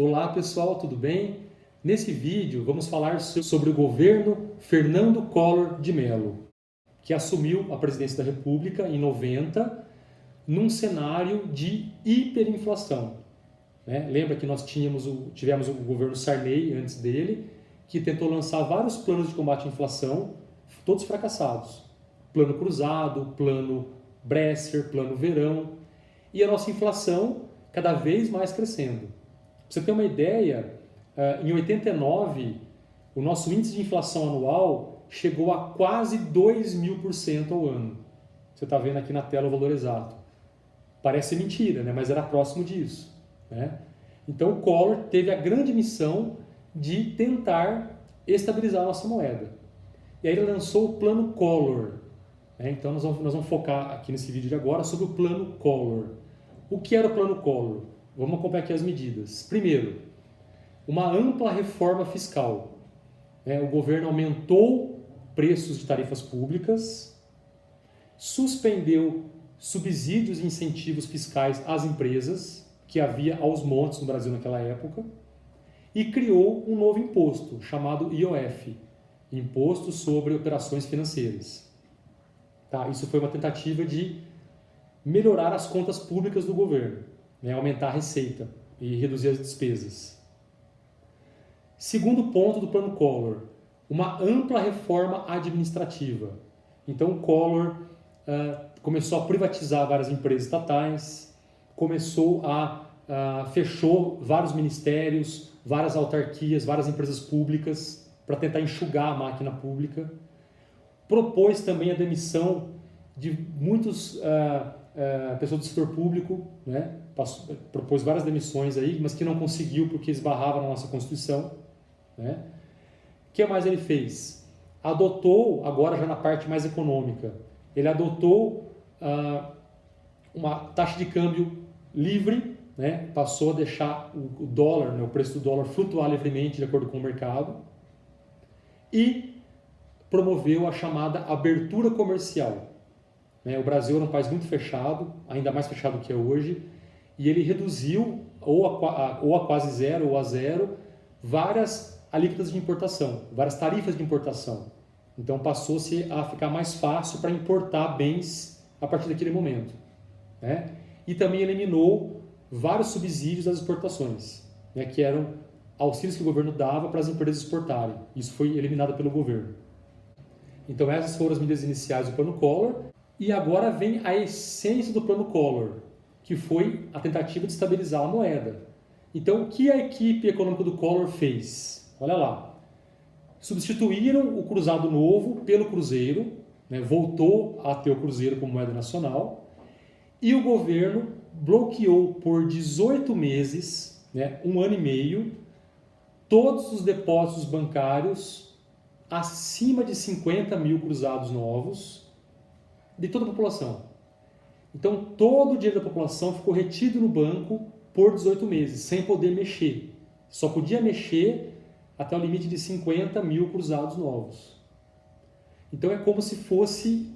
Olá pessoal, tudo bem? Nesse vídeo vamos falar sobre o governo Fernando Collor de Mello, que assumiu a presidência da República em 90, num cenário de hiperinflação. Lembra que nós tivemos o governo Sarney antes dele, que tentou lançar vários planos de combate à inflação, todos fracassados. Plano Cruzado, Plano Bresser, Plano Verão, e a nossa inflação cada vez mais crescendo. Pra você ter uma ideia, em 89, o nosso índice de inflação anual chegou a quase 2.000% ao ano. Você está vendo aqui na tela o valor exato. Parece mentira, né? Mas era próximo disso. Então o Collor teve a grande missão de tentar estabilizar a nossa moeda. E aí ele lançou o Plano Collor. Então nós vamos focar aqui nesse vídeo de agora sobre o Plano Collor. O que era o Plano Collor? Vamos acompanhar aqui as medidas. Primeiro, uma ampla reforma fiscal. O governo aumentou preços de tarifas públicas, suspendeu subsídios e incentivos fiscais às empresas, que havia aos montes no Brasil naquela época, e criou um novo imposto, chamado IOF, Imposto sobre Operações Financeiras. Isso foi uma tentativa de melhorar as contas públicas do governo, aumentar a receita e reduzir as despesas. Segundo ponto do Plano Collor, uma ampla reforma administrativa. Então o Collor começou a privatizar várias empresas estatais, fechou vários ministérios, várias autarquias, várias empresas públicas para tentar enxugar a máquina pública. Propôs também a demissão de muitos pessoas do setor público, propôs várias demissões aí, mas que não conseguiu porque esbarrava na nossa Constituição. O que mais ele fez? Adotou, agora já na parte mais econômica, ele adotou uma taxa de câmbio livre, passou a deixar o dólar, o preço do dólar flutuar livremente de acordo com o mercado, e promoveu a chamada abertura comercial. O Brasil era um país muito fechado, ainda mais fechado que é hoje, e ele reduziu, ou a quase zero, ou a zero, várias alíquotas de importação, várias tarifas de importação. Então passou-se a ficar mais fácil para importar bens a partir daquele momento. E também eliminou vários subsídios das exportações, que eram auxílios que o governo dava para as empresas exportarem. Isso foi eliminado pelo governo. Então essas foram as medidas iniciais do Plano Collor. E agora vem a essência do Plano Collor, que foi a tentativa de estabilizar a moeda. Então, o que a equipe econômica do Collor fez? Olha lá. Substituíram o cruzado novo pelo cruzeiro, voltou a ter o cruzeiro como moeda nacional, e o governo bloqueou por 18 meses, um ano e meio, todos os depósitos bancários acima de 50 mil cruzados novos, de toda a população. Então, todo o dinheiro da população ficou retido no banco por 18 meses, sem poder mexer. Só podia mexer até o limite de 50 mil cruzados novos. Então, é como se fosse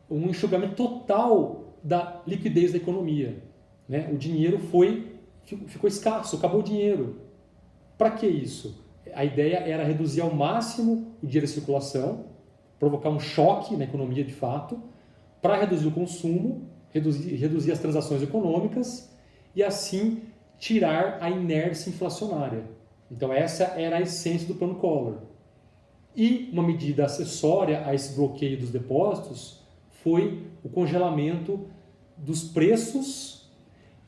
um enxugamento total da liquidez da economia. O dinheiro ficou escasso, acabou o dinheiro. Para que isso? A ideia era reduzir ao máximo o dinheiro em circulação, provocar um choque na economia de fato, para reduzir o consumo, reduzir as transações econômicas e assim tirar a inércia inflacionária. Então essa era a essência do Plano Collor. E uma medida acessória a esse bloqueio dos depósitos foi o congelamento dos preços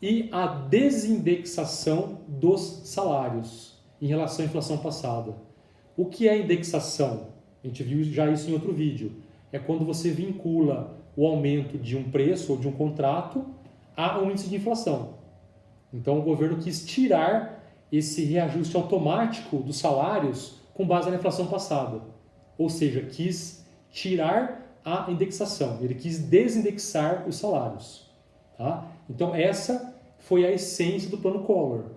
e a desindexação dos salários em relação à inflação passada. O que é indexação? A gente viu já isso em outro vídeo. É quando você vincula o aumento de um preço ou de um contrato a um índice de inflação. Então o governo quis tirar esse reajuste automático dos salários com base na inflação passada. Ou seja, quis tirar a indexação. Ele quis desindexar os salários. Então essa foi a essência do Plano Collor.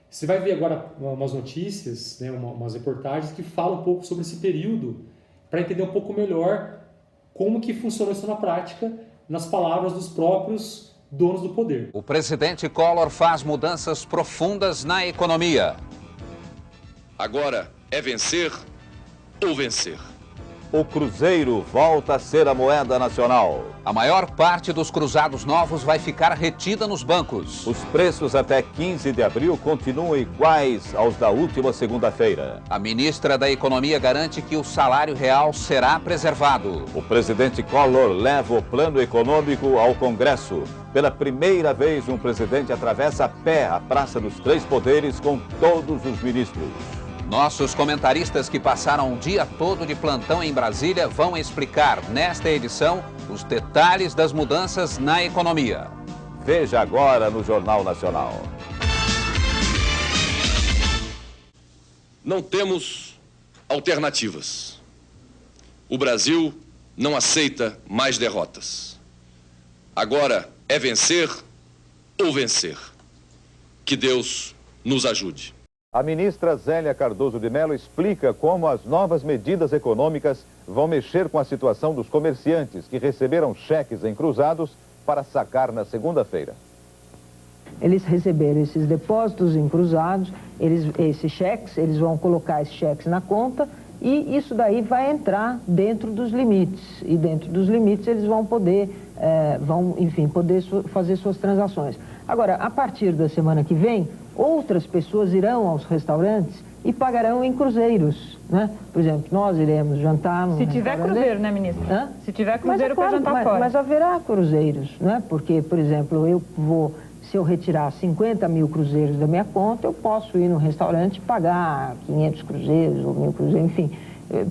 Você vai ver agora umas notícias, umas reportagens que falam um pouco sobre esse período para entender um pouco melhor como que funcionou isso na prática, nas palavras dos próprios donos do poder. O presidente Collor faz mudanças profundas na economia. Agora é vencer ou vencer. O Cruzeiro volta a ser a moeda nacional. A maior parte dos cruzados novos vai ficar retida nos bancos. Os preços até 15 de abril continuam iguais aos da última segunda-feira. A ministra da Economia garante que o salário real será preservado. O presidente Collor leva o plano econômico ao Congresso. Pela primeira vez, um presidente atravessa a pé a Praça dos Três Poderes com todos os ministros. Nossos comentaristas que passaram o dia todo de plantão em Brasília vão explicar nesta edição os detalhes das mudanças na economia. Veja agora no Jornal Nacional. Não temos alternativas. O Brasil não aceita mais derrotas. Agora é vencer ou vencer. Que Deus nos ajude. A ministra Zélia Cardoso de Mello explica como as novas medidas econômicas vão mexer com a situação dos comerciantes que receberam cheques em cruzados para sacar na segunda-feira. Eles receberam esses depósitos em cruzados, esses cheques, eles vão colocar esses cheques na conta e isso daí vai entrar dentro dos limites. E dentro dos limites eles vão poder, poder fazer suas transações. Agora, a partir da semana que vem, outras pessoas irão aos restaurantes e pagarão em cruzeiros, né? Por exemplo, nós iremos jantar no Se tiver cruzeiro, né, ministra? Hã? Se tiver cruzeiro para jantar fora. Mas haverá cruzeiros, né? Porque, por exemplo, se eu retirar 50 mil cruzeiros da minha conta, eu posso ir no restaurante e pagar 500 cruzeiros ou 1.000 cruzeiros, enfim.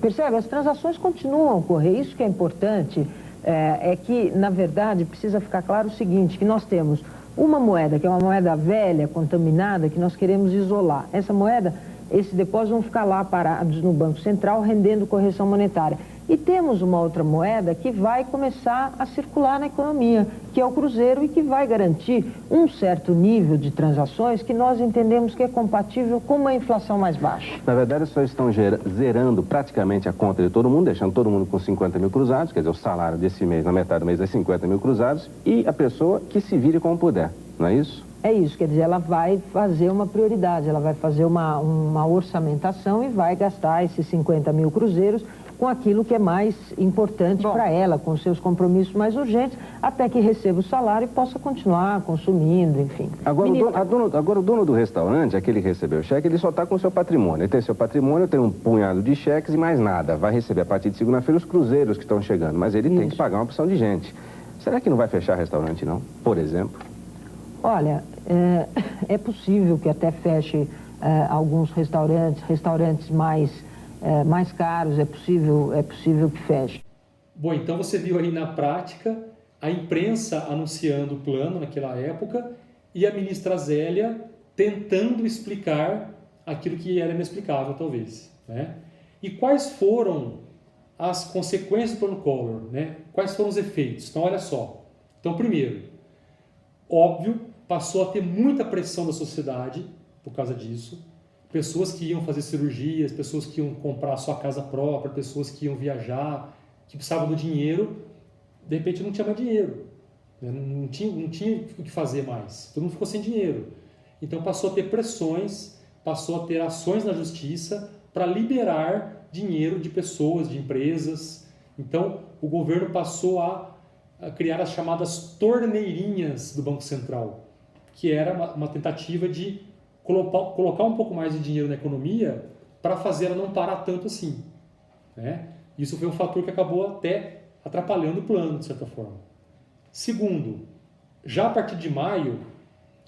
Percebe? As transações continuam a ocorrer. Isso que é importante é que, na verdade, precisa ficar claro o seguinte, que nós temos uma moeda, que é uma moeda velha, contaminada, que nós queremos isolar. Essa moeda, esses depósitos vão ficar lá parados no Banco Central, rendendo correção monetária. E temos uma outra moeda que vai começar a circular na economia, que é o Cruzeiro, e que vai garantir um certo nível de transações que nós entendemos que é compatível com uma inflação mais baixa. Na verdade, as pessoas estão zerando praticamente a conta de todo mundo, deixando todo mundo com 50 mil cruzados, quer dizer, o salário desse mês, na metade do mês, é 50 mil cruzados, e a pessoa que se vire como puder, não é isso? É isso, quer dizer, ela vai fazer uma prioridade, ela vai fazer uma orçamentação e vai gastar esses 50 mil cruzeiros com aquilo que é mais importante para ela, com seus compromissos mais urgentes, até que receba o salário e possa continuar consumindo, enfim. Agora, o dono do restaurante, aquele que recebeu o cheque, ele só está com o seu patrimônio. Ele tem seu patrimônio, tem um punhado de cheques e mais nada. Vai receber a partir de segunda-feira os cruzeiros que estão chegando, mas ele tem que pagar uma opção de gente. Será que não vai fechar restaurante, não? Por exemplo? Olha, é possível que até feche alguns restaurantes mais caros, é possível que feche. Bom, então você viu aí na prática a imprensa anunciando o plano naquela época e a ministra Zélia tentando explicar aquilo que era inexplicável, talvez, né? E quais foram as consequências do plano Collor, né? Quais foram os efeitos? Então, olha só. Então, primeiro, óbvio, passou a ter muita pressão da sociedade por causa disso. Pessoas que iam fazer cirurgias, pessoas que iam comprar a sua casa própria, pessoas que iam viajar, que precisavam do dinheiro, de repente não tinha mais dinheiro, né? Não tinha o que fazer mais, todo mundo ficou sem dinheiro. Então passou a ter pressões, passou a ter ações na justiça para liberar dinheiro de pessoas, de empresas. Então o governo passou a criar as chamadas torneirinhas do Banco Central, que era uma tentativa de colocar um pouco mais de dinheiro na economia para fazer ela não parar tanto assim, né? Isso foi um fator que acabou até atrapalhando o plano, de certa forma. Segundo, já a partir de maio,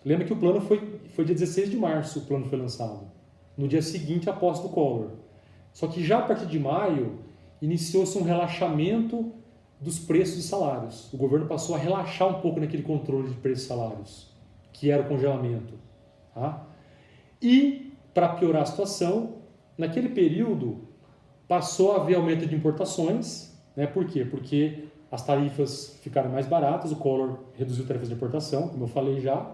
lembra que o plano foi dia 16 de março, o plano foi lançado, no dia seguinte à posse do Collor. Só que já a partir de maio, iniciou-se um relaxamento dos preços dos salários. O governo passou a relaxar um pouco naquele controle de preços e salários, que era o congelamento, tá? E, para piorar a situação, naquele período passou a haver aumento de importações, né? Por quê? Porque as tarifas ficaram mais baratas, o Collor reduziu tarifas de importação, como eu falei já,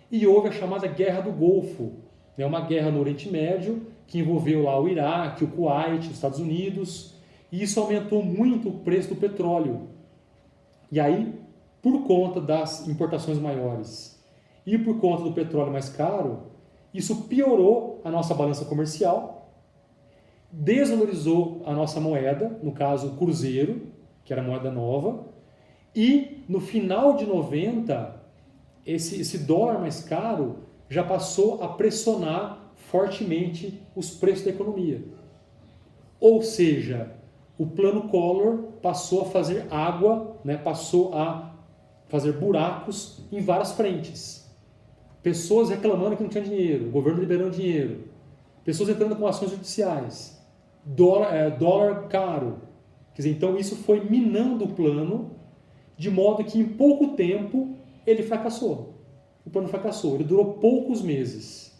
e houve a chamada Guerra do Golfo, né? Uma guerra no Oriente Médio que envolveu lá o Iraque, o Kuwait, os Estados Unidos, e isso aumentou muito o preço do petróleo. E aí, por conta das importações maiores e por conta do petróleo mais caro, isso piorou a nossa balança comercial, desvalorizou a nossa moeda, no caso o cruzeiro, que era a moeda nova, e no final de 90, esse dólar mais caro já passou a pressionar fortemente os preços da economia. Ou seja, o plano Collor passou a fazer água, né, passou a fazer buracos em várias frentes. Pessoas reclamando que não tinha dinheiro, o governo liberando dinheiro, pessoas entrando com ações judiciais, dólar caro. Quer dizer, então isso foi minando o plano, de modo que em pouco tempo ele fracassou. O plano fracassou, ele durou poucos meses.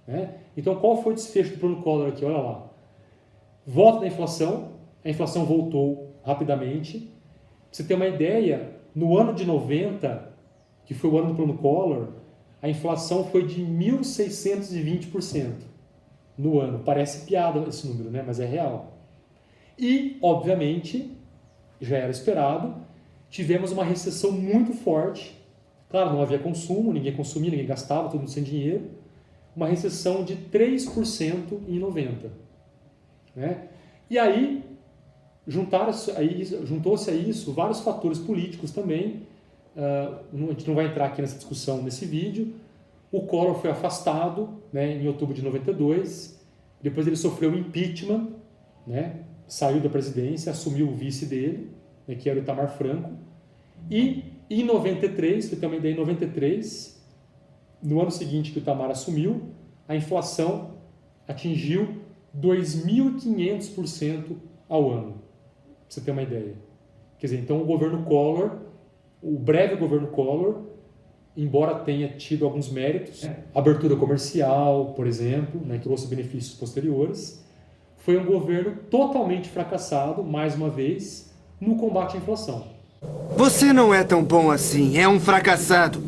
Né? Então qual foi o desfecho do plano Collor aqui? Olha lá. Volta da inflação, a inflação voltou rapidamente. Pra você ter uma ideia, no ano de 90, que foi o ano do plano Collor, a inflação foi de 1.620% no ano. Parece piada esse número, né? Mas é real. E, obviamente, já era esperado, tivemos uma recessão muito forte. Claro, não havia consumo, ninguém consumia, ninguém gastava, todo mundo sem dinheiro. Uma recessão de 3% em 90. Né? E aí, juntou-se a isso vários fatores políticos também. A gente não vai entrar aqui nessa discussão nesse vídeo. O Collor foi afastado, né, em outubro de 92. Depois ele sofreu impeachment, né, saiu da presidência, assumiu o vice dele, né, que era o Itamar Franco. E em 93, para ter uma ideia, em 93, no ano seguinte que o Itamar assumiu, a inflação atingiu 2.500% ao ano. Para você ter uma ideia. Quer dizer, então o governo Collor, o breve governo Collor, embora tenha tido alguns méritos, abertura comercial, por exemplo, né, trouxe benefícios posteriores, foi um governo totalmente fracassado, mais uma vez, no combate à inflação. Você não é tão bom assim, é um fracassado.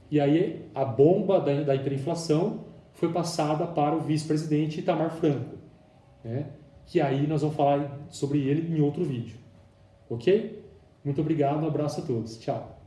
E aí a bomba da hiperinflação foi passada para o vice-presidente Itamar Franco, né, que aí nós vamos falar sobre ele em outro vídeo. Ok? Muito obrigado, um abraço a todos. Tchau.